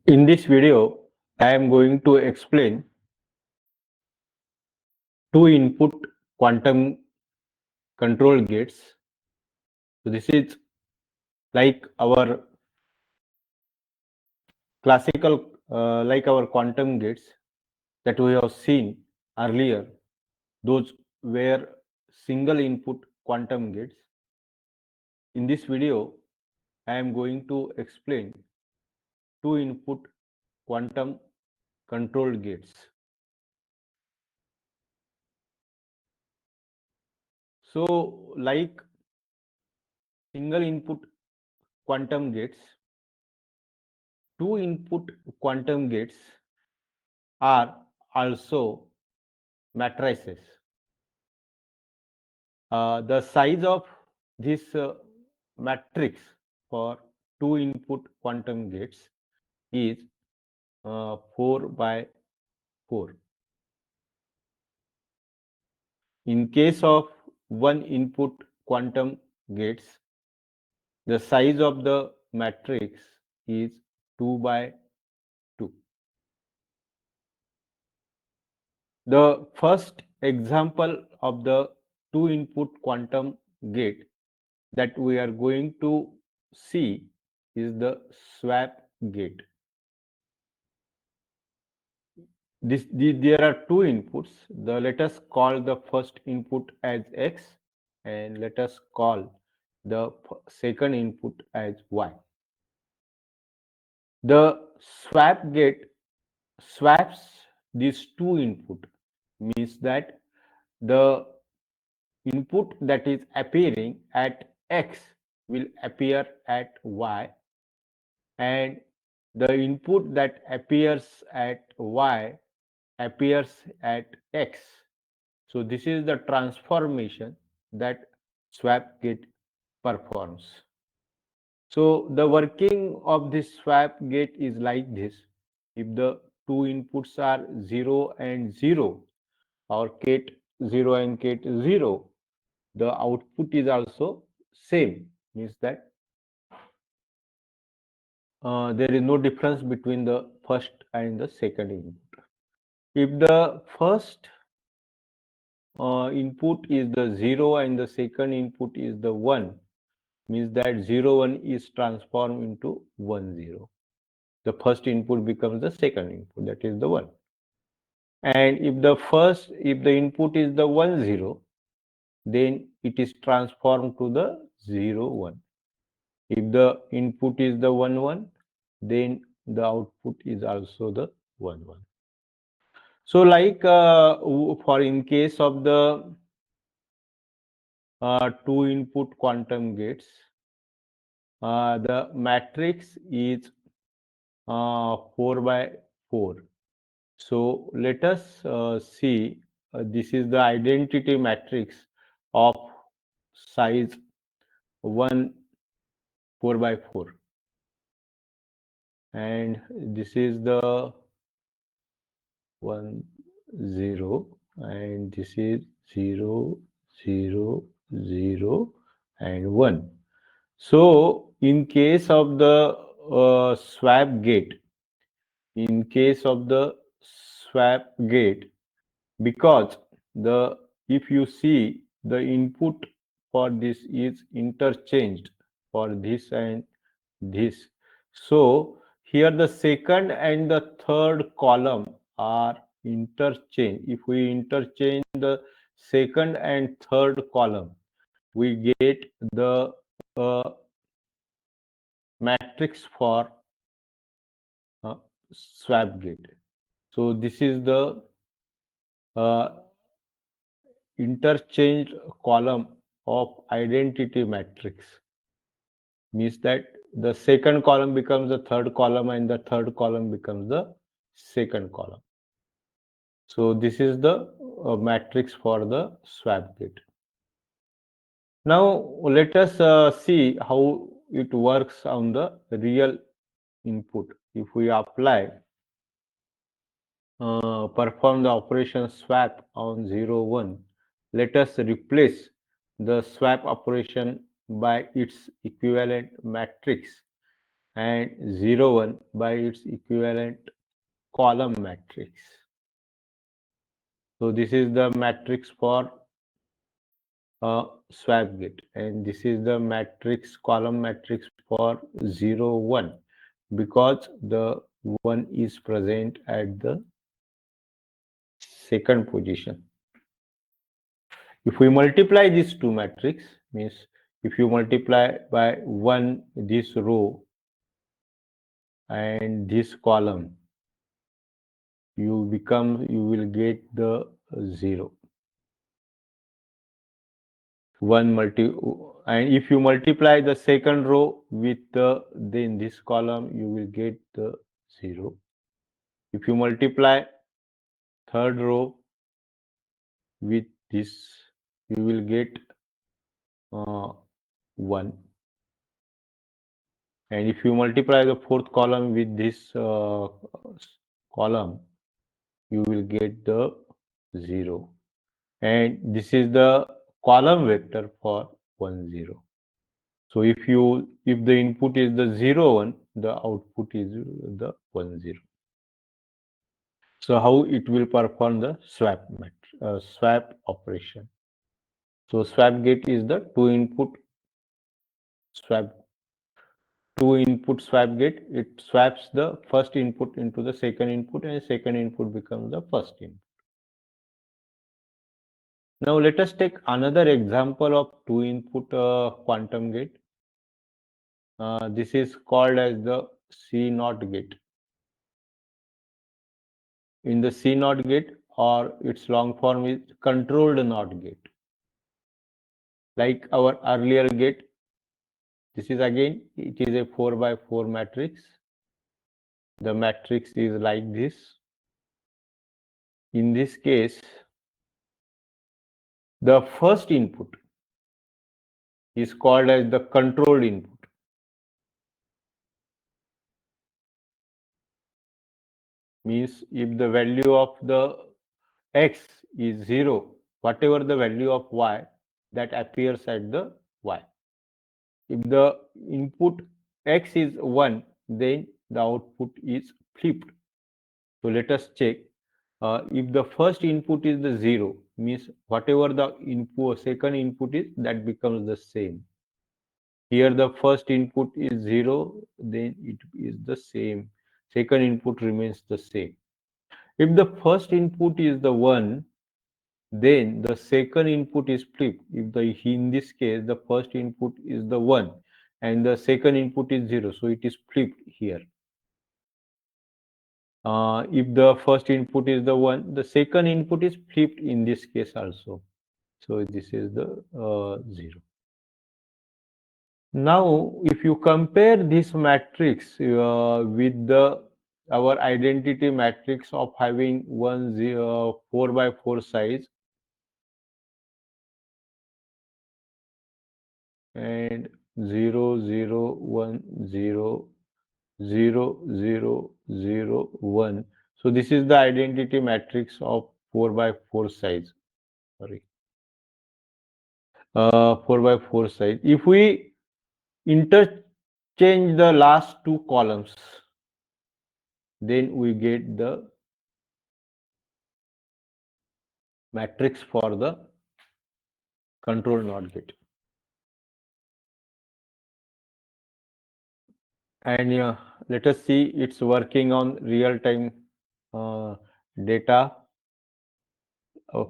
In this video, I am going to explain two input quantum control gates. So this is like our classical, like our quantum gates that we have seen earlier. Those were single input quantum gates. In this video, I am going to explain two input quantum control gates. So like single input quantum gates, two input quantum gates are also matrices. The size of this matrix for two input quantum gates is 4 by 4. In case of one input quantum gates, the size of the matrix is 2 by 2. The first example of the two input quantum gate that we are going to see is the swap gate. There are two inputs. Let us call the first input as X and let us call the second input as Y. The swap gate swaps these two input, means that the input that is appearing at X will appear at Y, and the input that appears at Y appears at X. So this is the transformation that swap gate performs. So the working of this swap gate is like this. If the two inputs are 0 and 0, or gate 0 and gate 0, the output is also same, means that there is no difference between the first and the second input. If the first input is the 0 and the second input is the 1, means that 0 1 is transformed into 1 0. The first input becomes the second input, that is the 1. And if the input is the 1 0, then it is transformed to the 0 1. If the input is the 1 1, then the output is also the 1 1. So like for in case of the two input quantum gates, the matrix is 4 by 4. So let us see, this is the identity matrix of size 1 4 by 4, and this is the 1 0, and this is 0 0 0 and 1. So in case of the swap gate, because the if you see the input for this is interchanged for this and this, so here the second and the third column are interchanged. If we interchange the second and third column, we get the matrix for swap gate. So this is the interchanged column of identity matrix, means that the second column becomes the third column and the third column becomes the second column. So this is the matrix for the swap gate. Now let us see how it works on the real input. If we apply perform the operation swap on 0 1, let us replace the swap operation by its equivalent matrix, and 0 1 by its equivalent column matrix. So this is the matrix for swap gate, and this is the matrix column matrix for 0 1 because the 1 is present at the second position. If we multiply these two matrix, means if you multiply by 1 this row and this column, you will get the 0. 1 multi, and if you multiply the second row with then this column, you will get the 0. If you multiply third row with this, you will get 1. And if you multiply the fourth column with this column, you will get the 0. And this is the column vector for 1 0. So if the input is the 0 1, the output is the 1 0. So how it will perform the swap operation? So swap gate is the swap two input swap gate. It swaps the first input into the second input, and second input becomes the first input. Now let us take another example of two input quantum gate. This is called as the CNOT gate. In the CNOT gate, or its long form is controlled NOT gate. Like our earlier gate, this is again, it is a 4 by 4 matrix. The matrix is like this. In this case, the first input is called as the controlled input. Means if the value of the x is 0, whatever the value of y, that appears at the y. If the input x is 1, then the output is flipped. So let us check. If the first input is the 0, means whatever the second input is, that becomes the same. Here the first input is 0, then it is the same. Second input remains the same. If the first input is the 1, then the second input is flipped. In this case, the first input is the 1 and the second input is 0, so it is flipped here. If the first input is the 1, the second input is flipped in this case also. So this is the 0. Now, if you compare this matrix with our identity matrix of having 4 by 4 size and 0 0 1 0 0 0 0 1. So this is the identity matrix of 4 by 4 size. Sorry. 4 by 4 size. If we interchange the last two columns, then we get the matrix for the control NOT gate. And let us see it's working on real-time data.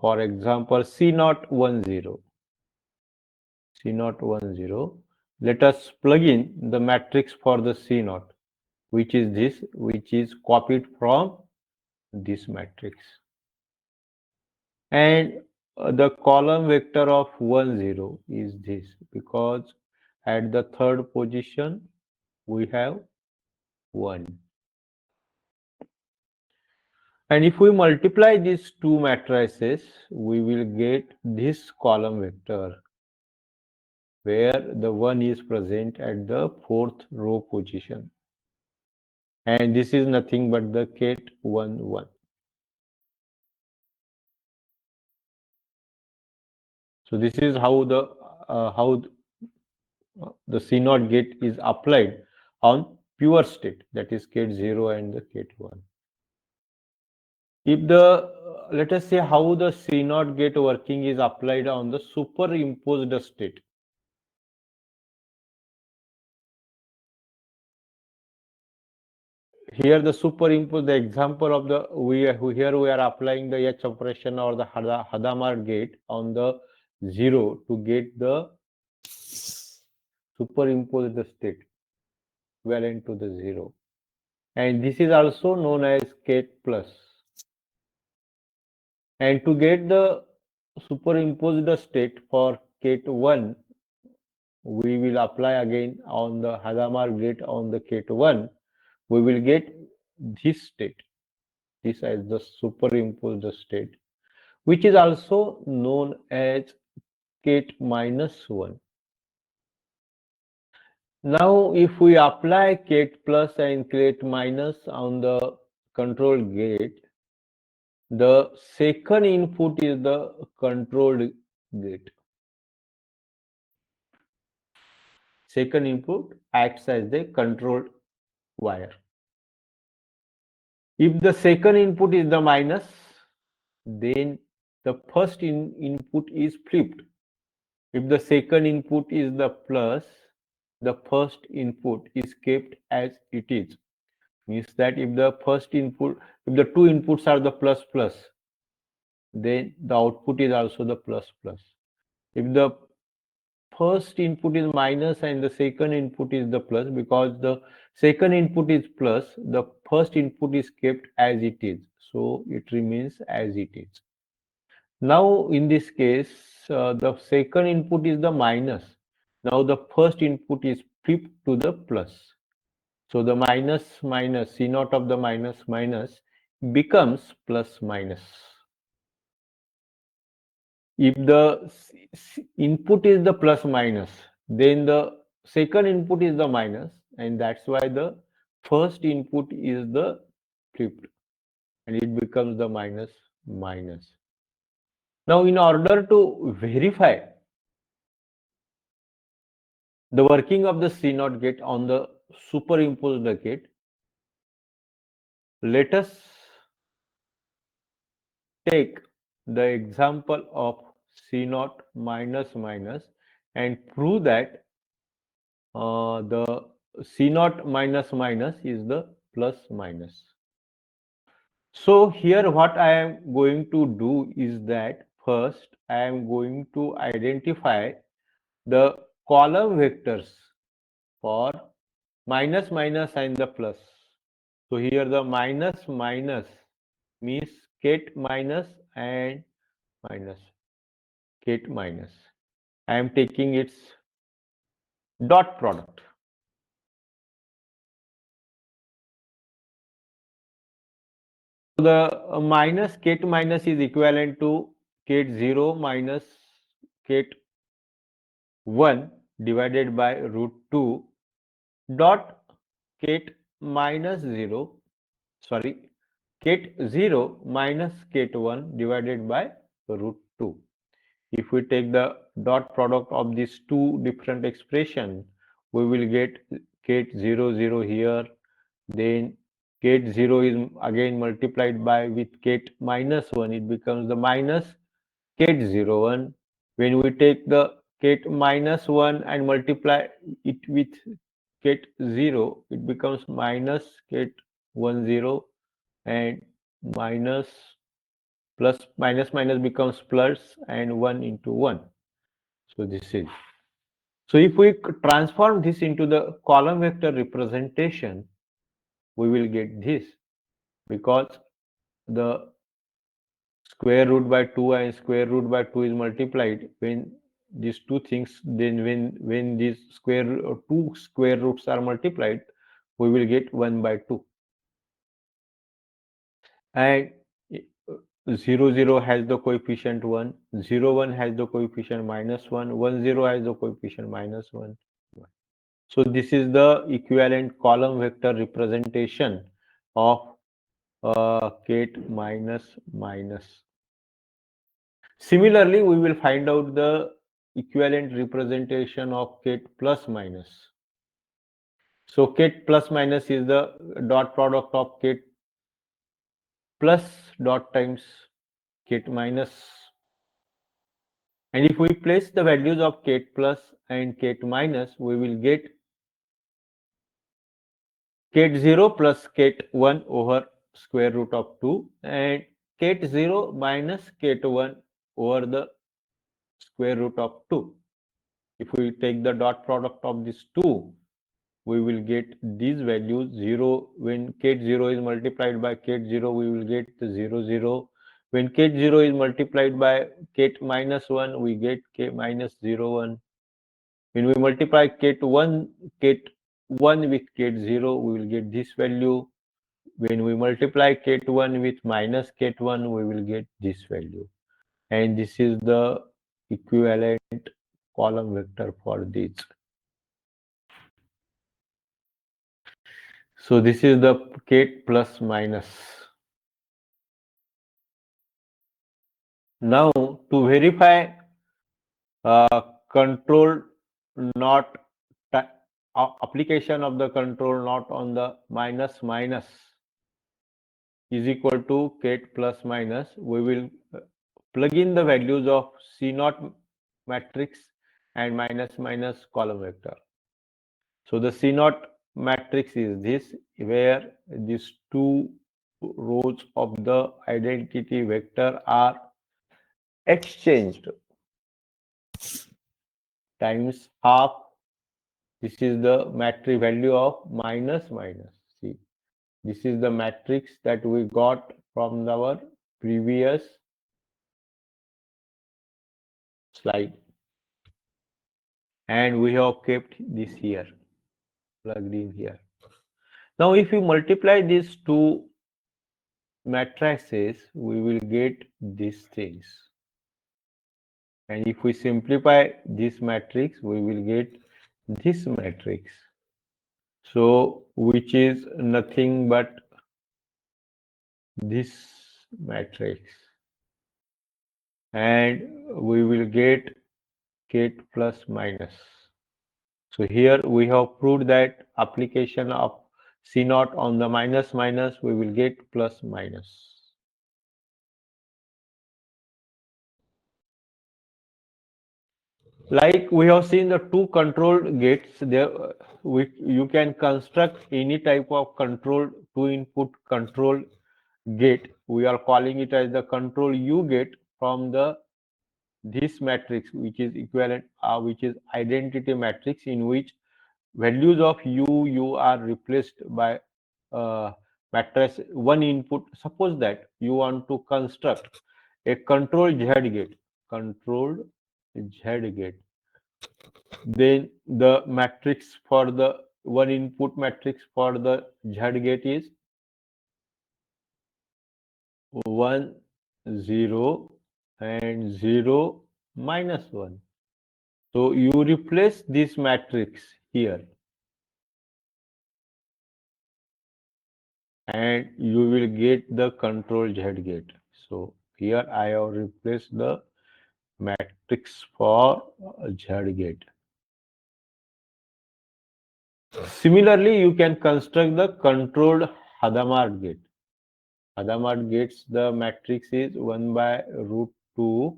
For example, CNOT 10. CNOT 10. Let us plug in the matrix for the CNOT, which is this, which is copied from this matrix. And the column vector of 10 is this, because at the third position we have 1. And if we multiply these two matrices, we will get this column vector where the 1 is present at the fourth row position. And this is nothing but the ket 1 1. So this is how the CNOT gate is applied on pure state, that is ket 0 and the ket 1. If the let us say how the CNOT gate working is applied on the superimposed state. Here the superimpose, the example of the here we are applying the H operation or the Hadamard gate on the 0 to get the superimpose the state equivalent to the 0, and this is also known as ket plus. And to get the superimposed state for ket 1, we will apply again on the Hadamard gate on the ket 1. We will get this state, this as the superimposed state, which is also known as ket minus 1. Now, if we apply ket plus and ket minus on the control gate, the second input is the controlled gate. Second input acts as the controlled wire. If the second input is the minus, then the first input is flipped. If the second input is the plus, the first input is kept as it is. Means that if the first input, if the two inputs are the plus plus, then the output is also the plus plus. If the first input is minus and the second input is the plus, because the second input is plus, the first input is kept as it is, so it remains as it is. Now in this case, the second input is the minus. Now the first input is flipped to the plus, so the minus minus C0 of the minus minus becomes plus minus. If the input is the plus minus, then the second input is the minus, and that's why the first input is the flipped, and it becomes the minus minus. Now, in order to verify the working of the CNOT gate on the superimposed gate, let us take the example of CNOT minus minus and prove that the CNOT minus minus is the plus minus. So here what I am going to do is that first I am going to identify the column vectors for minus minus and the plus. So here the minus minus means ket minus and minus, ket minus. I am taking its dot product. So the minus ket minus is equivalent to ket 0 minus ket 1 divided by root 2 dot ket minus 0, sorry, ket 0 minus ket 1 divided by root 2. If we take the dot product of these two different expression, we will get ket 0 0 here, then ket 0 is again multiplied by with ket minus 1, it becomes the minus ket 0 1. When we take the ket minus 1 and multiply it with ket 0, it becomes minus ket 1 0, and minus plus minus minus becomes plus and 1 into 1. So this is. So if we transform this into the column vector representation, we will get this, because the square root by 2 and square root by 2 is multiplied when these two things, then when these two square roots are multiplied, we will get 1 by 2, and 0 0 has the coefficient 1, 0 1 has the coefficient minus 1, 1 0 has the coefficient minus 1. So this is the equivalent column vector representation of ket minus minus. Similarly, we will find out the equivalent representation of ket plus minus. So ket plus minus is the dot product of ket plus dot times ket minus. And if we place the values of ket plus and ket minus, we will get ket 0 plus ket 1 over square root of 2 and ket 0 minus ket 1 over the square root of 2. If we take the dot product of these two, we will get these values 0. When ket 0 is multiplied by ket 0, we will get the 0, 0. When ket 0 is multiplied by ket minus 1, we get k minus 0, 1. When we multiply ket 1 with ket 0, we will get this value. When we multiply ket 1 with minus ket 1, we will get this value. And this is the equivalent column vector for this. So this is the ket plus minus. Now to verify control not application of the control not on the minus minus is equal to ket plus minus, we will plug in the values of CNOT matrix and minus minus column vector. So the CNOT matrix is this, where these two rows of the identity vector are exchanged times half. This is the matrix value of minus minus. See, this is the matrix that we got from our previous slide, and we have kept this here, plugged in here. Now if you multiply these two matrices, we will get these things. And if we simplify this matrix, we will get this matrix. So which is nothing but this matrix. And we will get ket plus minus. So here we have proved that application of CNOT on the minus minus, we will get plus minus. Like we have seen the two control gates there, which you can construct any type of control two input control gate. We are calling it as the control U gate from the this matrix, which is equivalent, which is identity matrix, in which values of u are replaced by matrix one input. Suppose that you want to construct a control Z gate, controlled Z gate, then the matrix for the one input matrix for the Z gate is 1 0 and 0 minus 1. So you replace this matrix here and you will get the control Z gate. So here I have replaced the matrix for Z gate. Similarly, you can construct the controlled Hadamard gate. Hadamard gates, the matrix is 1 by root 2,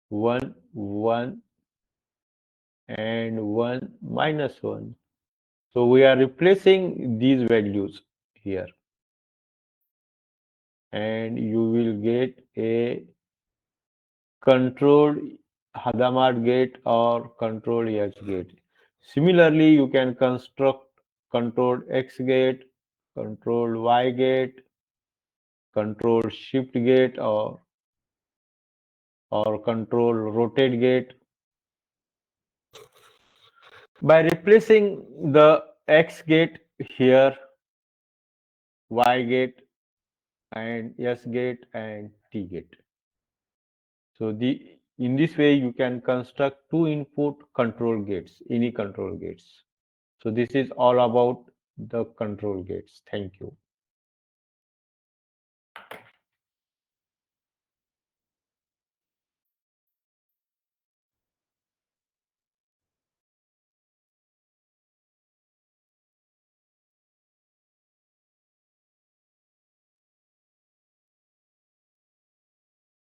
1, 1 and 1 minus 1. So we are replacing these values here and you will get a controlled Hadamard gate or controlled H gate. Similarly, you can construct controlled X gate, controlled Y gate, controlled shift gate or controlled rotate gate. By replacing the X gate here, Y gate and S gate and T gate. So in this way you can construct two input control gates, any control gates. So this is all about the control gates. Thank you.